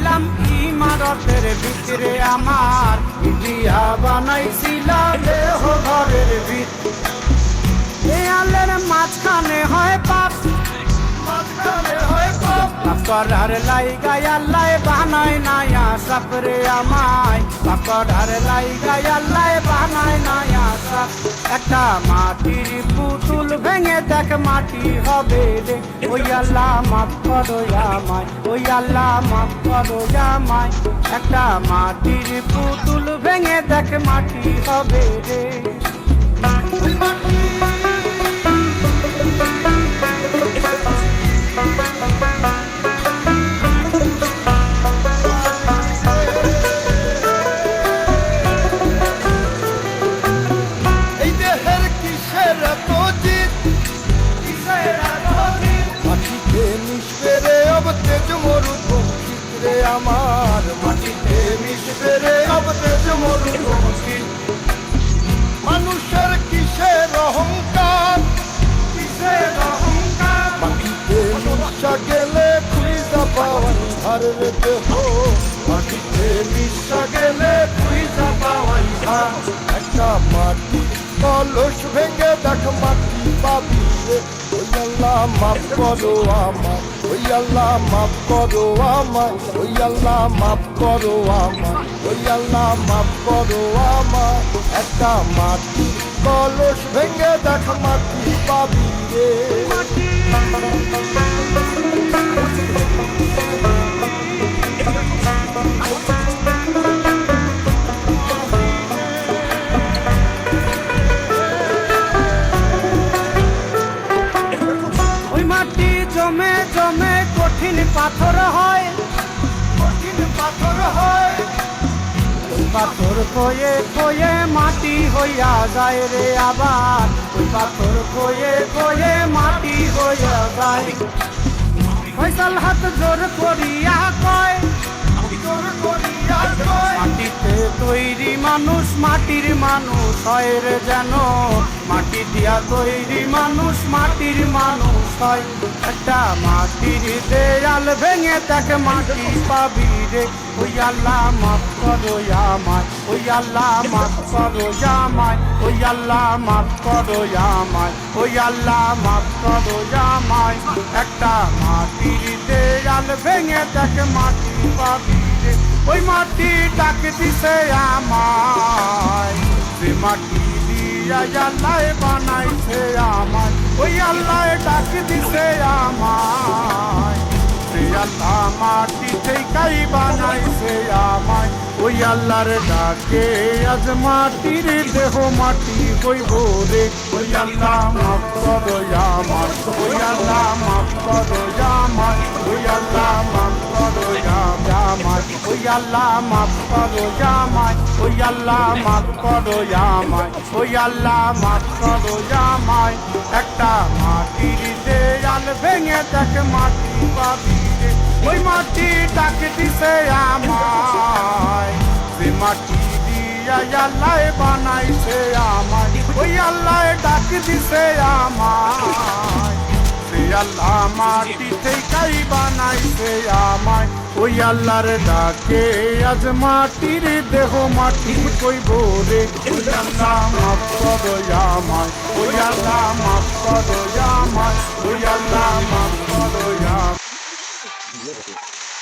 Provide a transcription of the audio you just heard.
বানাইলাম ইমারতের ভিতরে আমার ইন্ডিয়া বানাইছিলাম দেহ ঘরের ভিতরে দেয়ালের মাঝখানে হয় পাপ মাঝখানে হয় পাপ পাকড়ার লাইগায় আল্লাহ বানায় নায়া সাপরে আমায় পাকড়ার লাইগায় আল্লাহ বানায় নায়া সাপ একটা মাটির পুতুল ভেঙে দেখ মাটি হবে রে ওই আল্লাহ মাফ করো আমায় ওই আল্লাহ মাফ করো আমায় একটা মাটির পুতুল ভেঙে দেখ মাটি হবে রে আমার মাটিতে মিশবে রে अब তেজ মরুর মানুষের কিসের অহংকার কিসের অহংকার মাটিতে মিশা গেলে খুঁজা পাওয়ার ধার রে দেহ মাটিতে মিশা গেলে খুঁজা পাওয়ার ধার একটা মাটি কলস ভেঙে দেখ মাটি পাবি রে ওই আল্লাহ মাফ করো আমায় ওই আল্লাহ মাফ করো আমায় ওই আল্লাহ মাফ করো আমায় ওই আল্লাহ মাফ করো আমায় একটা মাটি কলস ভেঙে দেখ মাটি পাবি রে জমে জমে কঠিন পাথর হয় কঠিন পাথর হয় পাথর কয়ে কয়ে মাটি হইয়া যায় রে আবার ওই পাথর কয়ে কয়ে মাটি হইয়া যায় ফয়সাল হাত জোর করিয়া কয় জোর করিয়া কয় মাটিতে তৈরি মানুষ মাটির মানুষ হয় রে যেন মাটি দিয়া তৈরি মানুষ মাটির মানুষ হয় একটা মাটির দেয়াল ভেঙে দেখ মাটি পাবি রে ওই আল্লাহ মাফ করো আমায় ওই আল্লাহ মাফ করো আমায় ওই আল্লাহ মাফ করো আমায় ওই আল্লাহ মাফ করো আমায় একটা মাটির দেয়াল ভেঙে দেখ মাটি পাবি রে ওই মাটি ডাক দিছে আমায় সে মাটি আল্লাহ বানাইছে আমায় ওই আল্লাহ ডাক দিছে আমায় সে আল্লাহ মাটি থেকেই বানাইছে আমায় ওই আল্লাহর ডাকে আজ মাটির দেহ মাটি হইব রে ওই আল্লাহ মাফ করো আমায় ওই আল্লাহ মাফ করো আমায় ওই আল্লাহ মাফ করো আমায় ওই আল্লাহ মাফ করো আমায় ওই আল্লাহ মাফ করো আমায় ওই আল্লাহ মাফ করো আমায় একটা মাটির দেয়াল ভেঙে দেখ মাটি পাবি রে ওই মাটি ডাক দিছে আমায় সে মাটি দিয়া আল্লাহ বানাইছে আমায় ওই আল্লাহ ডাক দিছে আমায় সে আল্লাহ মাটি থেকেই বানাইছে আমায় ওই আল্লাহর ডাকে আজ মাটির দেহ মাটি কইব রে ওই আল্লাহ মাফ করো আমায় ওই আল্লাহ মাফ করো আমায় ওই আল্লাহ মাফ করো আমায়